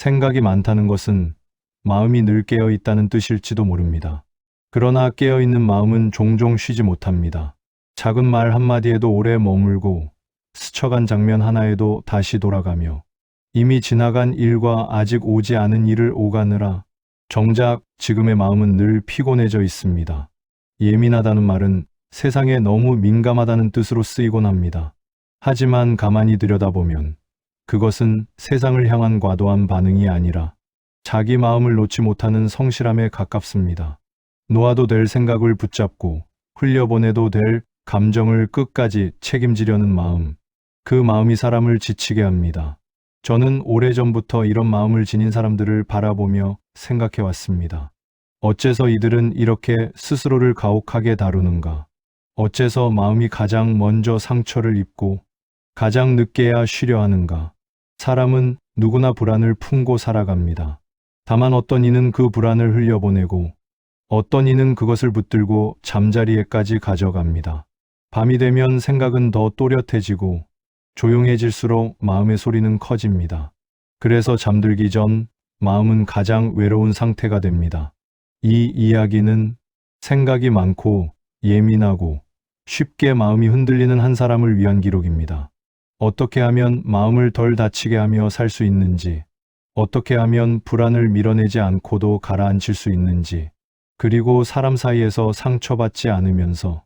생각이 많다는 것은 마음이 늘 깨어 있다는 뜻일지도 모릅니다. 그러나 깨어 있는 마음은 종종 쉬지 못합니다. 작은 말 한마디에도 오래 머물고 스쳐간 장면 하나에도 다시 돌아가며 이미 지나간 일과 아직 오지 않은 일을 오가느라 정작 지금의 마음은 늘 피곤해져 있습니다. 예민하다는 말은 세상에 너무 민감하다는 뜻으로 쓰이곤 합니다. 하지만 가만히 들여다보면 그것은 세상을 향한 과도한 반응이 아니라 자기 마음을 놓지 못하는 성실함에 가깝습니다. 놓아도 될 생각을 붙잡고 흘려보내도 될 감정을 끝까지 책임지려는 마음. 그 마음이 사람을 지치게 합니다. 저는 오래전부터 이런 마음을 지닌 사람들을 바라보며 생각해 왔습니다. 어째서 이들은 이렇게 스스로를 가혹하게 다루는가? 어째서 마음이 가장 먼저 상처를 입고 가장 늦게야 쉬려 하는가? 사람은 누구나 불안을 품고 살아갑니다. 다만 어떤 이는 그 불안을 흘려보내고 어떤 이는 그것을 붙들고 잠자리에까지 가져갑니다. 밤이 되면 생각은 더 또렷해지고 조용해질수록 마음의 소리는 커집니다. 그래서 잠들기 전 마음은 가장 외로운 상태가 됩니다. 이 이야기는 생각이 많고 예민하고 쉽게 마음이 흔들리는 한 사람을 위한 기록입니다. 어떻게 하면 마음을 덜 다치게 하며 살 수 있는지, 어떻게 하면 불안을 밀어내지 않고도 가라앉힐 수 있는지, 그리고 사람 사이에서 상처받지 않으면서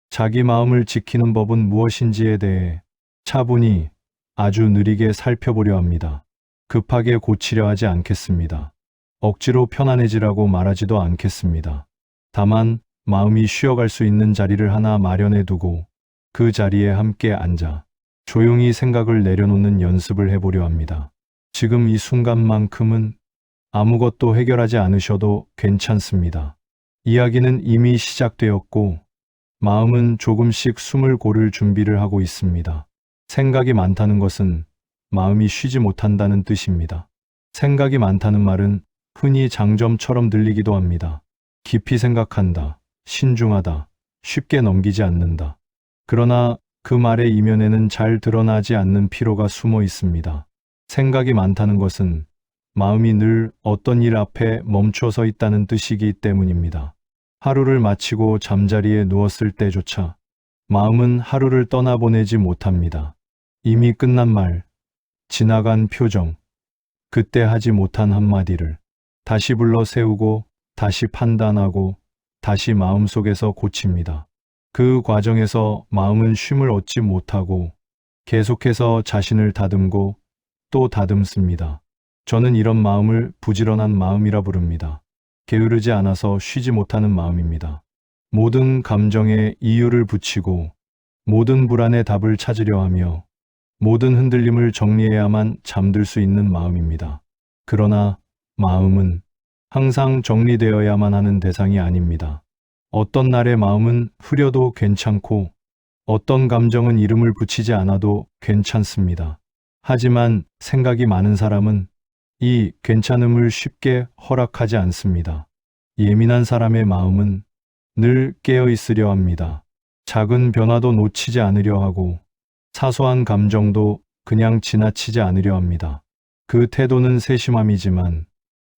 자기 마음을 지키는 법은 무엇인지에 대해 차분히 아주 느리게 살펴보려 합니다. 급하게 고치려 하지 않겠습니다. 억지로 편안해지라고 말하지도 않겠습니다. 다만 마음이 쉬어갈 수 있는 자리를 하나 마련해 두고 그 자리에 함께 앉아 조용히 생각을 내려놓는 연습을 해보려 합니다. 지금 이 순간만큼은 아무것도 해결하지 않으셔도 괜찮습니다. 이야기는 이미 시작되었고 마음은 조금씩 숨을 고를 준비를 하고 있습니다. 생각이 많다는 것은 마음이 쉬지 못한다는 뜻입니다. 생각이 많다는 말은 흔히 장점처럼 들리기도 합니다. 깊이 생각한다, 신중하다, 쉽게 넘기지 않는다. 그러나 그 말의 이면에는 잘 드러나지 않는 피로가 숨어 있습니다. 생각이 많다는 것은 마음이 늘 어떤 일 앞에 멈춰 서 있다는 뜻이기 때문입니다. 하루를 마치고 잠자리에 누웠을 때조차 마음은 하루를 떠나보내지 못합니다. 이미 끝난 말, 지나간 표정, 그때 하지 못한 한마디를 다시 불러 세우고 다시 판단하고 다시 마음속에서 고칩니다. 그 과정에서 마음은 쉼을 얻지 못하고 계속해서 자신을 다듬고 또 다듬습니다. 저는 이런 마음을 부지런한 마음이라 부릅니다. 게으르지 않아서 쉬지 못하는 마음입니다. 모든 감정에 이유를 붙이고 모든 불안의 답을 찾으려 하며 모든 흔들림을 정리해야만 잠들 수 있는 마음입니다. 그러나 마음은 항상 정리되어야만 하는 대상이 아닙니다. 어떤 날의 마음은 흐려도 괜찮고 어떤 감정은 이름을 붙이지 않아도 괜찮습니다. 하지만 생각이 많은 사람은 이 괜찮음을 쉽게 허락하지 않습니다. 예민한 사람의 마음은 늘 깨어 있으려 합니다. 작은 변화도 놓치지 않으려 하고 사소한 감정도 그냥 지나치지 않으려 합니다. 그 태도는 세심함이지만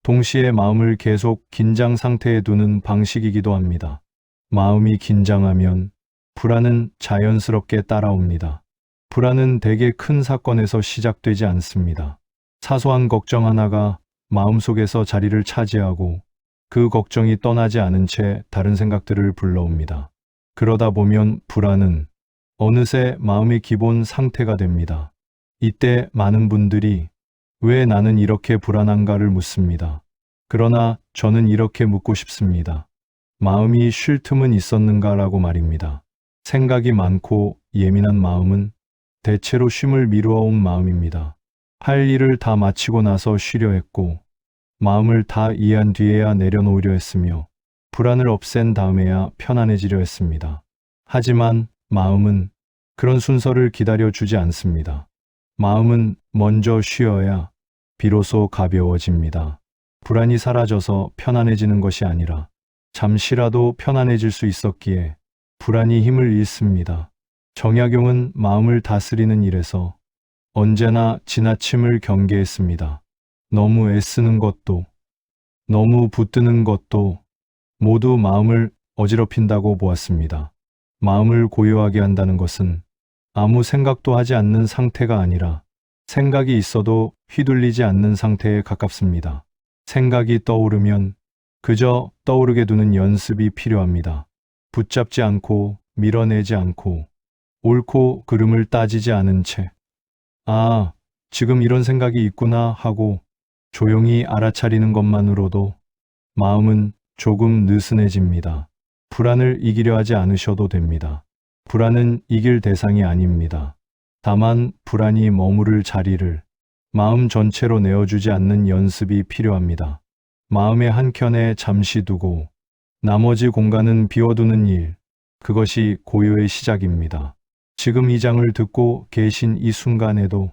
동시에 마음을 계속 긴장 상태에 두는 방식이기도 합니다. 마음이 긴장하면 불안은 자연스럽게 따라옵니다. 불안은 대개 큰 사건에서 시작되지 않습니다. 사소한 걱정 하나가 마음속에서 자리를 차지하고 그 걱정이 떠나지 않은 채 다른 생각들을 불러옵니다. 그러다 보면 불안은 어느새 마음의 기본 상태가 됩니다. 이때 많은 분들이 왜 나는 이렇게 불안한가를 묻습니다. 그러나 저는 이렇게 묻고 싶습니다. 마음이 쉴 틈은 있었는가라고 말입니다. 생각이 많고 예민한 마음은 대체로 쉼을 미루어온 마음입니다. 할 일을 다 마치고 나서 쉬려 했고 마음을 다 이해한 뒤에야 내려놓으려 했으며 불안을 없앤 다음에야 편안해지려 했습니다. 하지만 마음은 그런 순서를 기다려주지 않습니다. 마음은 먼저 쉬어야 비로소 가벼워집니다. 불안이 사라져서 편안해지는 것이 아니라 잠시라도 편안해질 수 있었기에 불안이 힘을 잃습니다. 정약용은 마음을 다스리는 일에서 언제나 지나침을 경계했습니다. 너무 애쓰는 것도, 너무 붙드는 것도 모두 마음을 어지럽힌다고 보았습니다. 마음을 고요하게 한다는 것은 아무 생각도 하지 않는 상태가 아니라 생각이 있어도 휘둘리지 않는 상태에 가깝습니다. 생각이 떠오르면 그저 떠오르게 두는 연습이 필요합니다. 붙잡지 않고 밀어내지 않고 옳고 그름을 따지지 않은 채 아, 지금 이런 생각이 있구나 하고 조용히 알아차리는 것만으로도 마음은 조금 느슨해집니다. 불안을 이기려 하지 않으셔도 됩니다. 불안은 이길 대상이 아닙니다. 다만 불안이 머무를 자리를 마음 전체로 내어주지 않는 연습이 필요합니다. 마음의 한켠에 잠시 두고 나머지 공간은 비워두는 일, 그것이 고요의 시작입니다. 지금 이 장을 듣고 계신 이 순간에도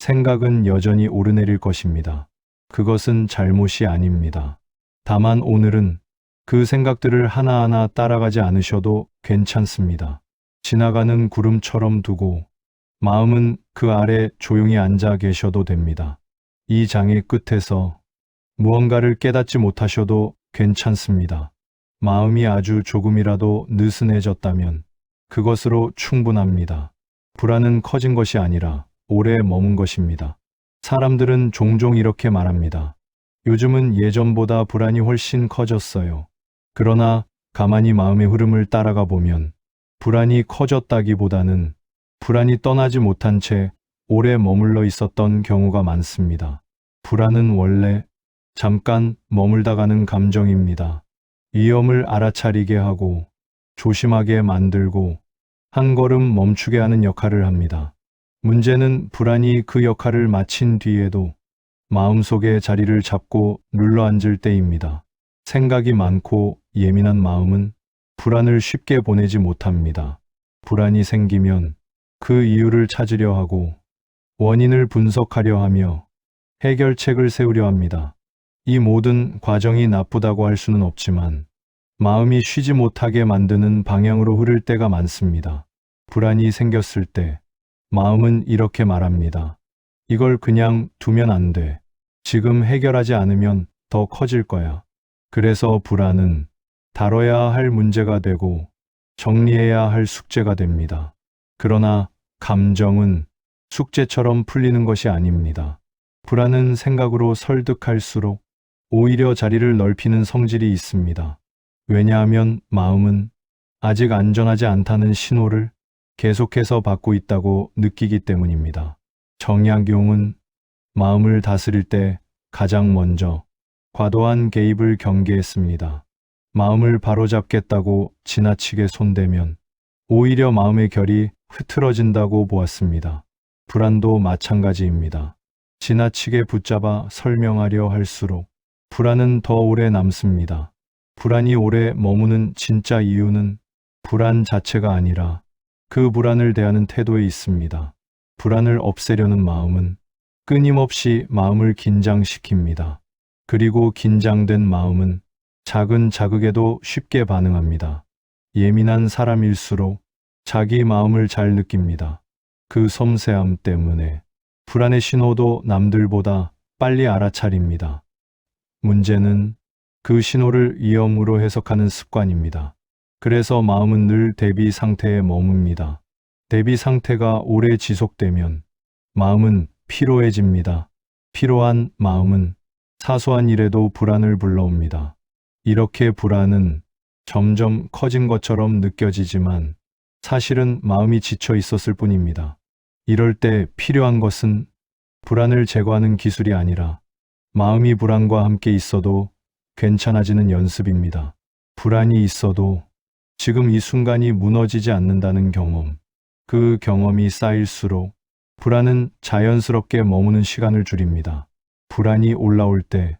생각은 여전히 오르내릴 것입니다. 그것은 잘못이 아닙니다. 다만 오늘은 그 생각들을 하나하나 따라가지 않으셔도 괜찮습니다. 지나가는 구름처럼 두고 마음은 그 아래 조용히 앉아 계셔도 됩니다. 이 장의 끝에서 무언가를 깨닫지 못하셔도 괜찮습니다. 마음이 아주 조금이라도 느슨해졌다면 그것으로 충분합니다. 불안은 커진 것이 아니라 오래 머문 것입니다. 사람들은 종종 이렇게 말합니다. 요즘은 예전보다 불안이 훨씬 커졌어요. 그러나 가만히 마음의 흐름을 따라가 보면 불안이 커졌다기보다는 불안이 떠나지 못한 채 오래 머물러 있었던 경우가 많습니다. 불안은 원래 잠깐 머물다 가는 감정입니다. 위험을 알아차리게 하고 조심하게 만들고 한 걸음 멈추게 하는 역할을 합니다. 문제는 불안이 그 역할을 마친 뒤에도 마음속에 자리를 잡고 눌러앉을 때입니다. 생각이 많고 예민한 마음은 불안을 쉽게 보내지 못합니다. 불안이 생기면 그 이유를 찾으려 하고 원인을 분석하려 하며 해결책을 세우려 합니다. 이 모든 과정이 나쁘다고 할 수는 없지만 마음이 쉬지 못하게 만드는 방향으로 흐를 때가 많습니다. 불안이 생겼을 때 마음은 이렇게 말합니다. 이걸 그냥 두면 안 돼. 지금 해결하지 않으면 더 커질 거야. 그래서 불안은 다뤄야 할 문제가 되고 정리해야 할 숙제가 됩니다. 그러나 감정은 숙제처럼 풀리는 것이 아닙니다. 불안은 생각으로 설득할수록 오히려 자리를 넓히는 성질이 있습니다. 왜냐하면 마음은 아직 안전하지 않다는 신호를 계속해서 받고 있다고 느끼기 때문입니다. 정약용은 마음을 다스릴 때 가장 먼저 과도한 개입을 경계했습니다. 마음을 바로잡겠다고 지나치게 손대면 오히려 마음의 결이 흐트러진다고 보았습니다. 불안도 마찬가지입니다. 지나치게 붙잡아 설명하려 할수록 불안은 더 오래 남습니다. 불안이 오래 머무는 진짜 이유는 불안 자체가 아니라 그 불안을 대하는 태도에 있습니다. 불안을 없애려는 마음은 끊임없이 마음을 긴장시킵니다. 그리고 긴장된 마음은 작은 자극에도 쉽게 반응합니다. 예민한 사람일수록 자기 마음을 잘 느낍니다. 그 섬세함 때문에 불안의 신호도 남들보다 빨리 알아차립니다. 문제는 그 신호를 위험으로 해석하는 습관입니다. 그래서 마음은 늘 대비 상태에 머뭅니다. 대비 상태가 오래 지속되면 마음은 피로해집니다. 피로한 마음은 사소한 일에도 불안을 불러옵니다. 이렇게 불안은 점점 커진 것처럼 느껴지지만 사실은 마음이 지쳐 있었을 뿐입니다. 이럴 때 필요한 것은 불안을 제거하는 기술이 아니라 마음이 불안과 함께 있어도 괜찮아지는 연습입니다. 불안이 있어도 지금 이 순간이 무너지지 않는다는 경험, 그 경험이 쌓일수록 불안은 자연스럽게 머무는 시간을 줄입니다. 불안이 올라올 때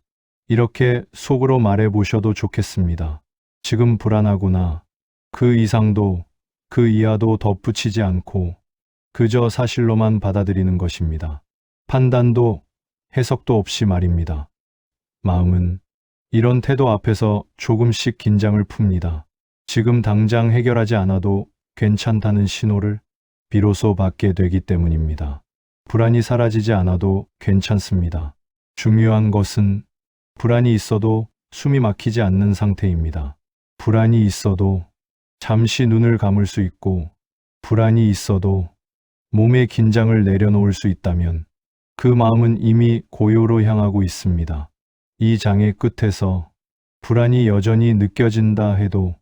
이렇게 속으로 말해 보셔도 좋겠습니다. 지금 불안하구나. 그 이상도 그 이하도 덧붙이지 않고 그저 사실로만 받아들이는 것입니다. 판단도 해석도 없이 말입니다. 마음은 이런 태도 앞에서 조금씩 긴장을 풉니다. 지금 당장 해결하지 않아도 괜찮다는 신호를 비로소 받게 되기 때문입니다. 불안이 사라지지 않아도 괜찮습니다. 중요한 것은 불안이 있어도 숨이 막히지 않는 상태입니다. 불안이 있어도 잠시 눈을 감을 수 있고, 불안이 있어도 몸의 긴장을 내려놓을 수 있다면 그 마음은 이미 고요로 향하고 있습니다. 이 장의 끝에서 불안이 여전히 느껴진다 해도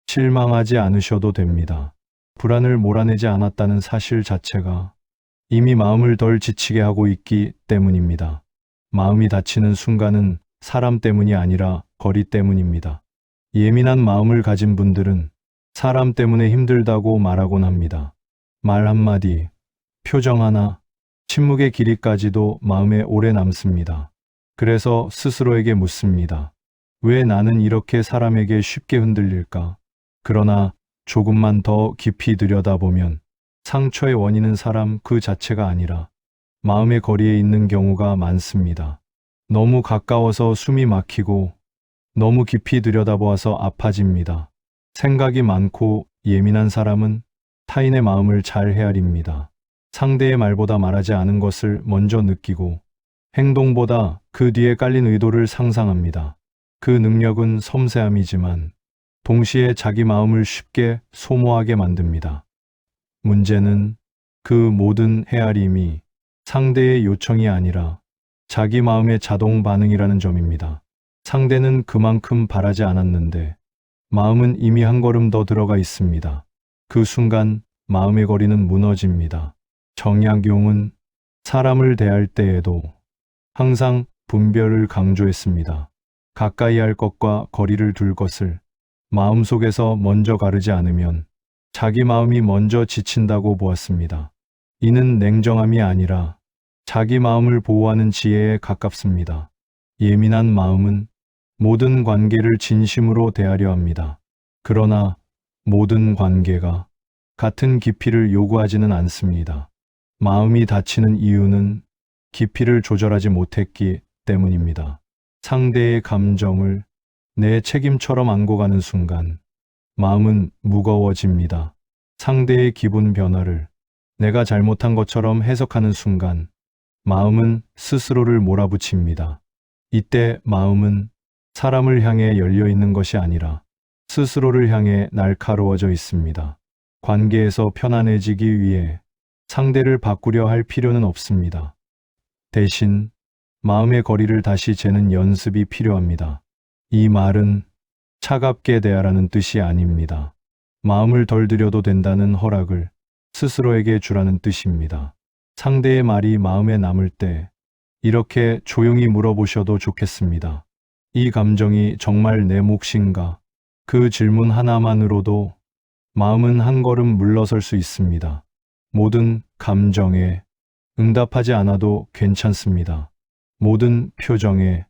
실망하지 않으셔도 됩니다. 불안을 몰아내지 않았다는 사실 자체가 이미 마음을 덜 지치게 하고 있기 때문입니다. 마음이 다치는 순간은 사람 때문이 아니라 거리 때문입니다. 예민한 마음을 가진 분들은 사람 때문에 힘들다고 말하곤 합니다. 말 한마디, 표정 하나, 침묵의 길이까지도 마음에 오래 남습니다. 그래서 스스로에게 묻습니다. 왜 나는 이렇게 사람에게 쉽게 흔들릴까? 그러나 조금만 더 깊이 들여다보면 상처의 원인은 사람 그 자체가 아니라 마음의 거리에 있는 경우가 많습니다. 너무 가까워서 숨이 막히고 너무 깊이 들여다보아서 아파집니다. 생각이 많고 예민한 사람은 타인의 마음을 잘 헤아립니다. 상대의 말보다 말하지 않은 것을 먼저 느끼고 행동보다 그 뒤에 깔린 의도를 상상합니다. 그 능력은 섬세함이지만 동시에 자기 마음을 쉽게 소모하게 만듭니다. 문제는 그 모든 헤아림이 상대의 요청이 아니라 자기 마음의 자동 반응이라는 점입니다. 상대는 그만큼 바라지 않았는데 마음은 이미 한 걸음 더 들어가 있습니다. 그 순간 마음의 거리는 무너집니다. 정약용은 사람을 대할 때에도 항상 분별을 강조했습니다. 가까이 할 것과 거리를 둘 것을 마음속에서 먼저 가르지 않으면 자기 마음이 먼저 지친다고 보았습니다. 이는 냉정함이 아니라 자기 마음을 보호하는 지혜에 가깝습니다. 예민한 마음은 모든 관계를 진심으로 대하려 합니다. 그러나 모든 관계가 같은 깊이를 요구하지는 않습니다. 마음이 다치는 이유는 깊이를 조절하지 못했기 때문입니다. 상대의 감정을 내 책임처럼 안고 가는 순간 마음은 무거워집니다. 상대의 기분 변화를 내가 잘못한 것처럼 해석하는 순간 마음은 스스로를 몰아붙입니다. 이때 마음은 사람을 향해 열려 있는 것이 아니라 스스로를 향해 날카로워져 있습니다. 관계에서 편안해지기 위해 상대를 바꾸려 할 필요는 없습니다. 대신 마음의 거리를 다시 재는 연습이 필요합니다. 이 말은 차갑게 대하라는 뜻이 아닙니다. 마음을 덜 들여도 된다는 허락을 스스로에게 주라는 뜻입니다. 상대의 말이 마음에 남을 때 이렇게 조용히 물어보셔도 좋겠습니다. 이 감정이 정말 내 몫인가? 그 질문 하나만으로도 마음은 한 걸음 물러설 수 있습니다. 모든 감정에 응답하지 않아도 괜찮습니다. 모든 표정에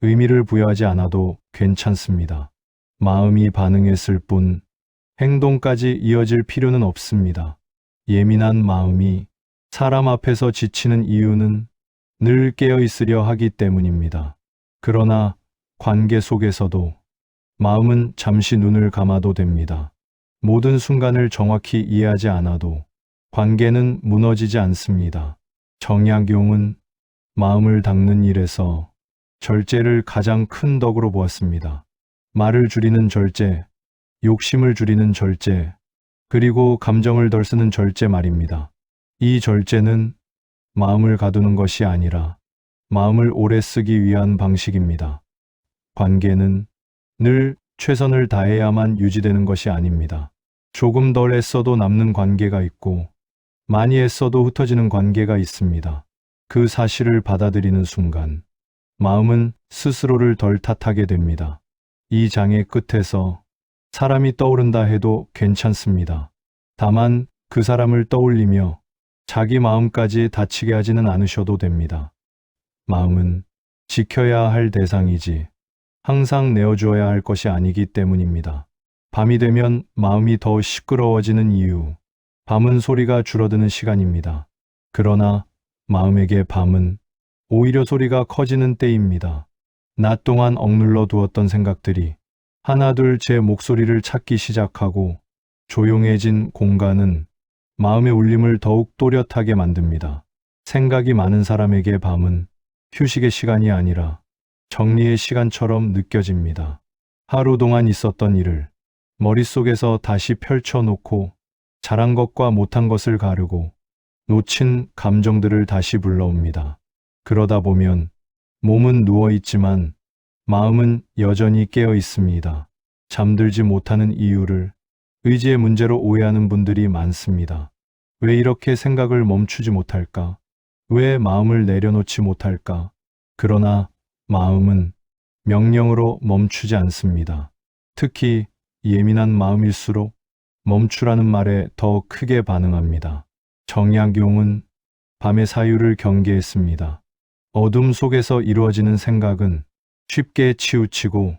의미를 부여하지 않아도 괜찮습니다. 마음이 반응했을 뿐 행동까지 이어질 필요는 없습니다. 예민한 마음이 사람 앞에서 지치는 이유는 늘 깨어 있으려 하기 때문입니다. 그러나 관계 속에서도 마음은 잠시 눈을 감아도 됩니다. 모든 순간을 정확히 이해하지 않아도 관계는 무너지지 않습니다. 정약용은 마음을 닦는 일에서 절제를 가장 큰 덕으로 보았습니다. 말을 줄이는 절제, 욕심을 줄이는 절제, 그리고 감정을 덜 쓰는 절제 말입니다. 이 절제는 마음을 가두는 것이 아니라 마음을 오래 쓰기 위한 방식입니다. 관계는 늘 최선을 다해야만 유지되는 것이 아닙니다. 조금 덜 애써도 남는 관계가 있고 많이 애써도 흩어지는 관계가 있습니다. 그 사실을 받아들이는 순간 마음은 스스로를 덜 탓하게 됩니다. 이 장의 끝에서 사람이 떠오른다 해도 괜찮습니다. 다만 그 사람을 떠올리며 자기 마음까지 다치게 하지는 않으셔도 됩니다. 마음은 지켜야 할 대상이지 항상 내어주어야 할 것이 아니기 때문입니다. 밤이 되면 마음이 더 시끄러워지는 이유, 밤은 소리가 줄어드는 시간입니다. 그러나 마음에게 밤은 오히려 소리가 커지는 때입니다. 낮 동안 억눌러 두었던 생각들이 하나둘 제 목소리를 찾기 시작하고 조용해진 공간은 마음의 울림을 더욱 또렷하게 만듭니다. 생각이 많은 사람에게 밤은 휴식의 시간이 아니라 정리의 시간처럼 느껴집니다. 하루 동안 있었던 일을 머릿속에서 다시 펼쳐놓고 잘한 것과 못한 것을 가르고 놓친 감정들을 다시 불러옵니다. 그러다 보면 몸은 누워 있지만 마음은 여전히 깨어 있습니다. 잠들지 못하는 이유를 의지의 문제로 오해하는 분들이 많습니다. 왜 이렇게 생각을 멈추지 못할까? 왜 마음을 내려놓지 못할까? 그러나 마음은 명령으로 멈추지 않습니다. 특히 예민한 마음일수록 멈추라는 말에 더 크게 반응합니다. 정약용은 밤의 사유를 경계했습니다. 어둠 속에서 이루어지는 생각은 쉽게 치우치고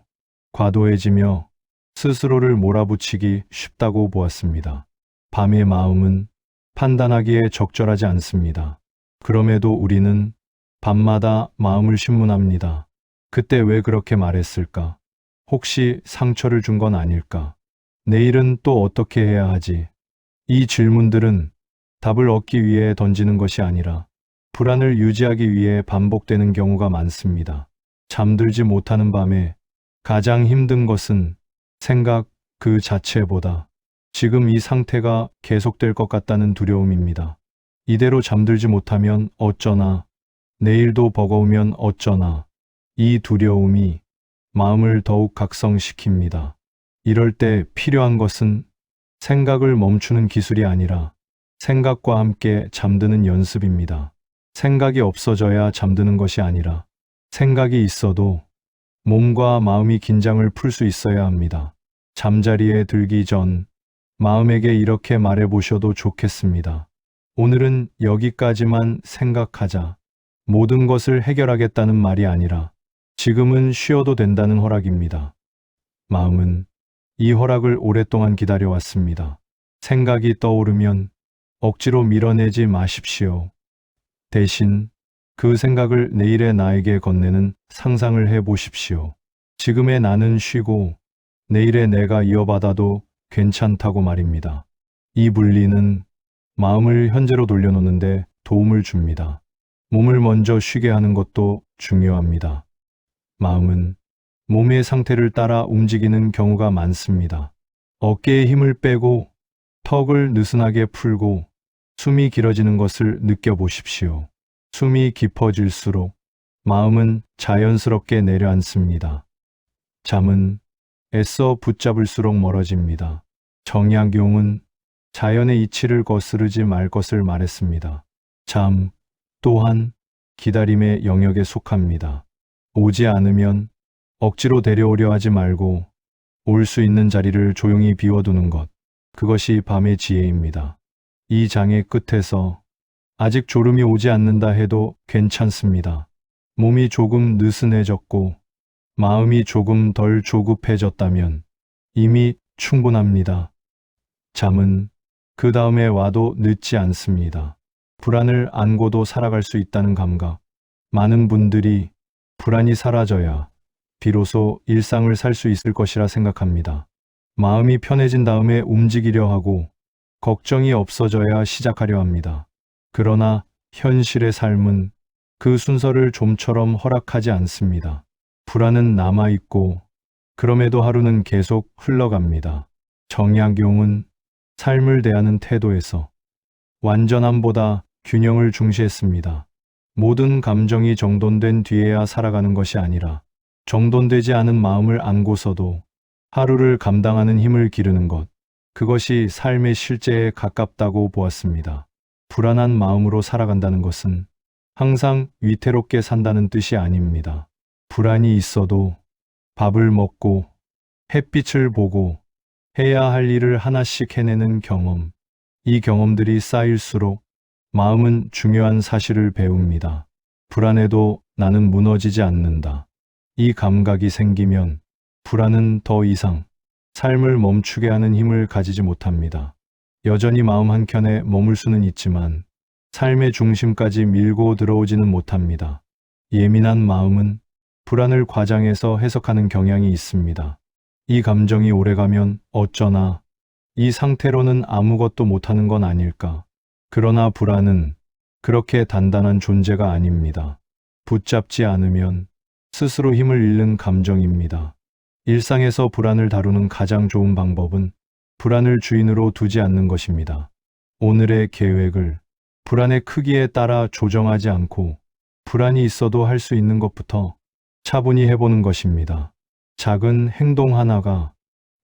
과도해지며 스스로를 몰아붙이기 쉽다고 보았습니다. 밤의 마음은 판단하기에 적절하지 않습니다. 그럼에도 우리는 밤마다 마음을 신문합니다. 그때 왜 그렇게 말했을까? 혹시 상처를 준 건 아닐까? 내일은 또 어떻게 해야 하지? 이 질문들은 답을 얻기 위해 던지는 것이 아니라 불안을 유지하기 위해 반복되는 경우가 많습니다. 잠들지 못하는 밤에 가장 힘든 것은 생각 그 자체보다 지금 이 상태가 계속될 것 같다는 두려움입니다. 이대로 잠들지 못하면 어쩌나, 내일도 버거우면 어쩌나, 이 두려움이 마음을 더욱 각성시킵니다. 이럴 때 필요한 것은 생각을 멈추는 기술이 아니라 생각과 함께 잠드는 연습입니다. 생각이 없어져야 잠드는 것이 아니라 생각이 있어도 몸과 마음이 긴장을 풀 수 있어야 합니다. 잠자리에 들기 전 마음에게 이렇게 말해 보셔도 좋겠습니다. 오늘은 여기까지만 생각하자. 모든 것을 해결하겠다는 말이 아니라 지금은 쉬어도 된다는 허락입니다. 마음은 이 허락을 오랫동안 기다려왔습니다. 생각이 떠오르면 억지로 밀어내지 마십시오. 대신 그 생각을 내일의 나에게 건네는 상상을 해 보십시오. 지금의 나는 쉬고 내일의 내가 이어받아도 괜찮다고 말입니다. 이 분리는 마음을 현재로 돌려놓는데 도움을 줍니다. 몸을 먼저 쉬게 하는 것도 중요합니다. 마음은 몸의 상태를 따라 움직이는 경우가 많습니다. 어깨에 힘을 빼고 턱을 느슨하게 풀고 숨이 길어지는 것을 느껴보십시오. 숨이 깊어질수록 마음은 자연스럽게 내려앉습니다. 잠은 애써 붙잡을수록 멀어집니다. 정약용은 자연의 이치를 거스르지 말 것을 말했습니다. 잠 또한 기다림의 영역에 속합니다. 오지 않으면 억지로 데려오려 하지 말고 올 수 있는 자리를 조용히 비워두는 것, 그것이 밤의 지혜입니다. 이 장의 끝에서 아직 졸음이 오지 않는다 해도 괜찮습니다. 몸이 조금 느슨해졌고 마음이 조금 덜 조급해졌다면 이미 충분합니다. 잠은 그 다음에 와도 늦지 않습니다. 불안을 안고도 살아갈 수 있다는 감각. 많은 분들이 불안이 사라져야 비로소 일상을 살 수 있을 것이라 생각합니다. 마음이 편해진 다음에 움직이려 하고 걱정이 없어져야 시작하려 합니다. 그러나 현실의 삶은 그 순서를 좀처럼 허락하지 않습니다. 불안은 남아있고 그럼에도 하루는 계속 흘러갑니다. 정약용은 삶을 대하는 태도에서 완전함보다 균형을 중시했습니다. 모든 감정이 정돈된 뒤에야 살아가는 것이 아니라 정돈되지 않은 마음을 안고서도 하루를 감당하는 힘을 기르는 것, 그것이 삶의 실제에 가깝다고 보았습니다. 불안한 마음으로 살아간다는 것은 항상 위태롭게 산다는 뜻이 아닙니다. 불안이 있어도 밥을 먹고 햇빛을 보고 해야 할 일을 하나씩 해내는 경험, 이 경험들이 쌓일수록 마음은 중요한 사실을 배웁니다. 불안해도 나는 무너지지 않는다. 이 감각이 생기면 불안은 더 이상 삶을 멈추게 하는 힘을 가지지 못합니다. 여전히 마음 한켠에 머물 수는 있지만 삶의 중심까지 밀고 들어오지는 못합니다. 예민한 마음은 불안을 과장해서 해석하는 경향이 있습니다. 이 감정이 오래가면 어쩌나 이 상태로는 아무것도 못하는 건 아닐까. 그러나 불안은 그렇게 단단한 존재가 아닙니다. 붙잡지 않으면 스스로 힘을 잃는 감정입니다. 일상에서 불안을 다루는 가장 좋은 방법은 불안을 주인으로 두지 않는 것입니다. 오늘의 계획을 불안의 크기에 따라 조정하지 않고 불안이 있어도 할 수 있는 것부터 차분히 해보는 것입니다. 작은 행동 하나가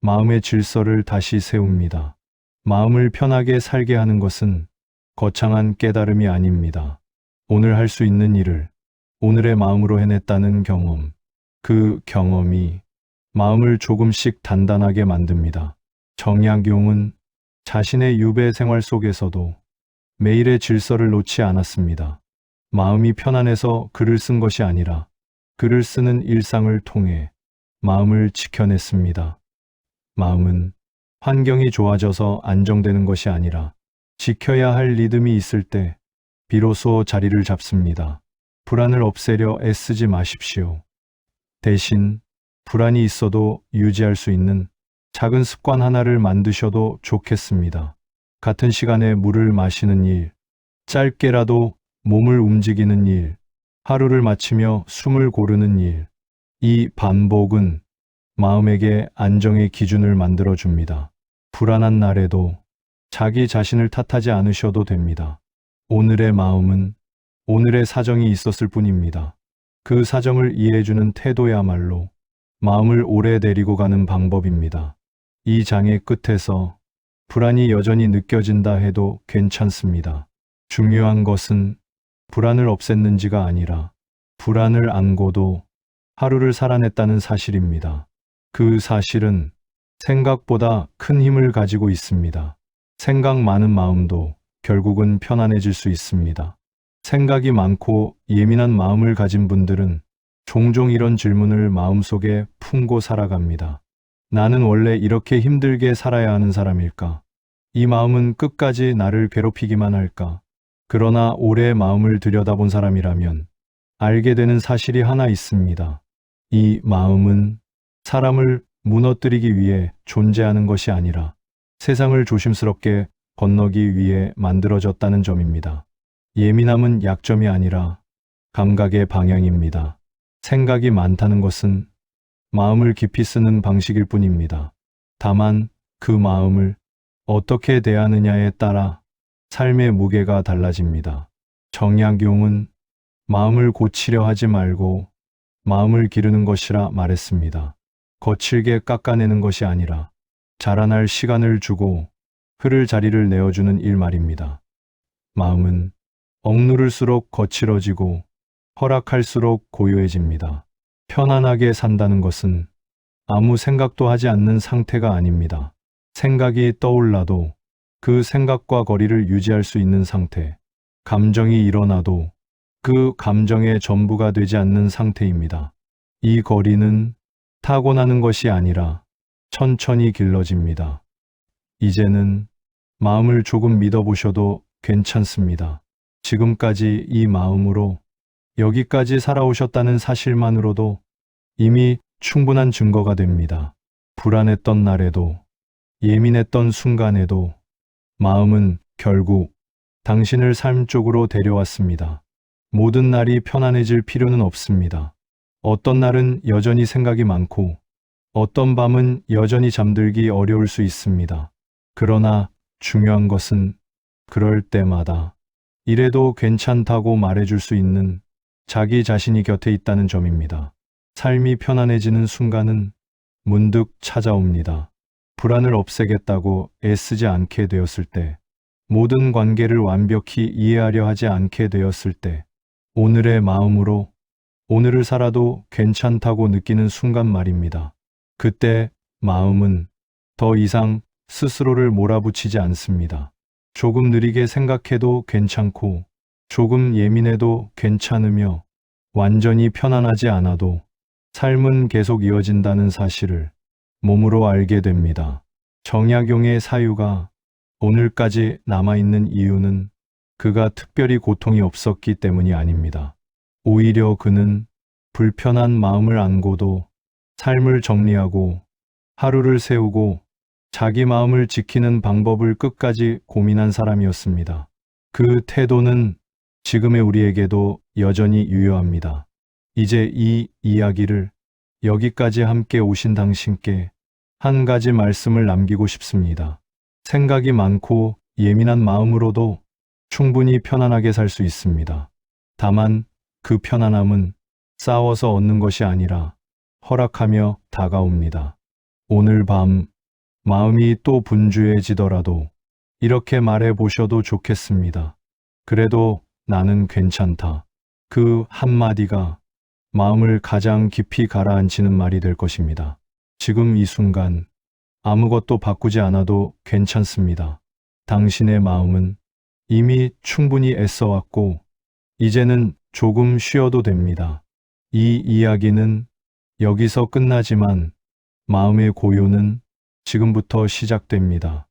마음의 질서를 다시 세웁니다. 마음을 편하게 살게 하는 것은 거창한 깨달음이 아닙니다. 오늘 할 수 있는 일을 오늘의 마음으로 해냈다는 경험, 그 경험이 마음을 조금씩 단단하게 만듭니다. 정약용은 자신의 유배 생활 속에서도 매일의 질서를 놓지 않았습니다. 마음이 편안해서 글을 쓴 것이 아니라 글을 쓰는 일상을 통해 마음을 지켜냈습니다. 마음은 환경이 좋아져서 안정되는 것이 아니라 지켜야 할 리듬이 있을 때 비로소 자리를 잡습니다. 불안을 없애려 애쓰지 마십시오. 대신 불안이 있어도 유지할 수 있는 작은 습관 하나를 만드셔도 좋겠습니다. 같은 시간에 물을 마시는 일, 짧게라도 몸을 움직이는 일, 하루를 마치며 숨을 고르는 일, 이 반복은 마음에게 안정의 기준을 만들어 줍니다. 불안한 날에도 자기 자신을 탓하지 않으셔도 됩니다. 오늘의 마음은 오늘의 사정이 있었을 뿐입니다. 그 사정을 이해해주는 태도야말로 마음을 오래 데리고 가는 방법입니다. 이 장의 끝에서 불안이 여전히 느껴진다 해도 괜찮습니다. 중요한 것은 불안을 없앴는지가 아니라 불안을 안고도 하루를 살아냈다는 사실입니다. 그 사실은 생각보다 큰 힘을 가지고 있습니다. 생각 많은 마음도 결국은 편안해질 수 있습니다. 생각이 많고 예민한 마음을 가진 분들은 종종 이런 질문을 마음속에 품고 살아갑니다. 나는 원래 이렇게 힘들게 살아야 하는 사람일까? 이 마음은 끝까지 나를 괴롭히기만 할까? 그러나 오래 마음을 들여다본 사람이라면 알게 되는 사실이 하나 있습니다. 이 마음은 사람을 무너뜨리기 위해 존재하는 것이 아니라 세상을 조심스럽게 건너기 위해 만들어졌다는 점입니다. 예민함은 약점이 아니라 감각의 방향입니다. 생각이 많다는 것은 마음을 깊이 쓰는 방식일 뿐입니다. 다만 그 마음을 어떻게 대하느냐에 따라 삶의 무게가 달라집니다. 정약용은 마음을 고치려 하지 말고 마음을 기르는 것이라 말했습니다. 거칠게 깎아내는 것이 아니라 자라날 시간을 주고 흐를 자리를 내어주는 일 말입니다. 마음은 억누를수록 거칠어지고 허락할수록 고요해집니다. 편안하게 산다는 것은 아무 생각도 하지 않는 상태가 아닙니다. 생각이 떠올라도 그 생각과 거리를 유지할 수 있는 상태, 감정이 일어나도 그 감정의 전부가 되지 않는 상태입니다. 이 거리는 타고나는 것이 아니라 천천히 길러집니다. 이제는 마음을 조금 믿어보셔도 괜찮습니다. 지금까지 이 마음으로 여기까지 살아오셨다는 사실만으로도 이미 충분한 증거가 됩니다. 불안했던 날에도, 예민했던 순간에도 마음은 결국 당신을 삶 쪽으로 데려왔습니다. 모든 날이 편안해질 필요는 없습니다. 어떤 날은 여전히 생각이 많고 어떤 밤은 여전히 잠들기 어려울 수 있습니다. 그러나 중요한 것은 그럴 때마다 이래도 괜찮다고 말해줄 수 있는 자기 자신이 곁에 있다는 점입니다. 삶이 편안해지는 순간은 문득 찾아옵니다. 불안을 없애겠다고 애쓰지 않게 되었을 때, 모든 관계를 완벽히 이해하려 하지 않게 되었을 때, 오늘의 마음으로 오늘을 살아도 괜찮다고 느끼는 순간 말입니다. 그때 마음은 더 이상 스스로를 몰아붙이지 않습니다. 조금 느리게 생각해도 괜찮고, 조금 예민해도 괜찮으며, 완전히 편안하지 않아도 삶은 계속 이어진다는 사실을 몸으로 알게 됩니다. 정약용의 사유가 오늘까지 남아있는 이유는 그가 특별히 고통이 없었기 때문이 아닙니다. 오히려 그는 불편한 마음을 안고도 삶을 정리하고 하루를 세우고 자기 마음을 지키는 방법을 끝까지 고민한 사람이었습니다. 그 태도는 지금의 우리에게도 여전히 유효합니다. 이제 이 이야기를 여기까지 함께 오신 당신께 한 가지 말씀을 남기고 싶습니다. 생각이 많고 예민한 마음으로도 충분히 편안하게 살 수 있습니다. 다만 그 편안함은 싸워서 얻는 것이 아니라 허락하며 다가옵니다. 오늘 밤 마음이 또 분주해지더라도 이렇게 말해 보셔도 좋겠습니다. 그래도 나는 괜찮다. 그 한마디가 마음을 가장 깊이 가라앉히는 말이 될 것입니다. 지금 이 순간 아무것도 바꾸지 않아도 괜찮습니다. 당신의 마음은 이미 충분히 애써왔고 이제는 조금 쉬어도 됩니다. 이 이야기는 여기서 끝나지만 마음의 고요는 지금부터 시작됩니다.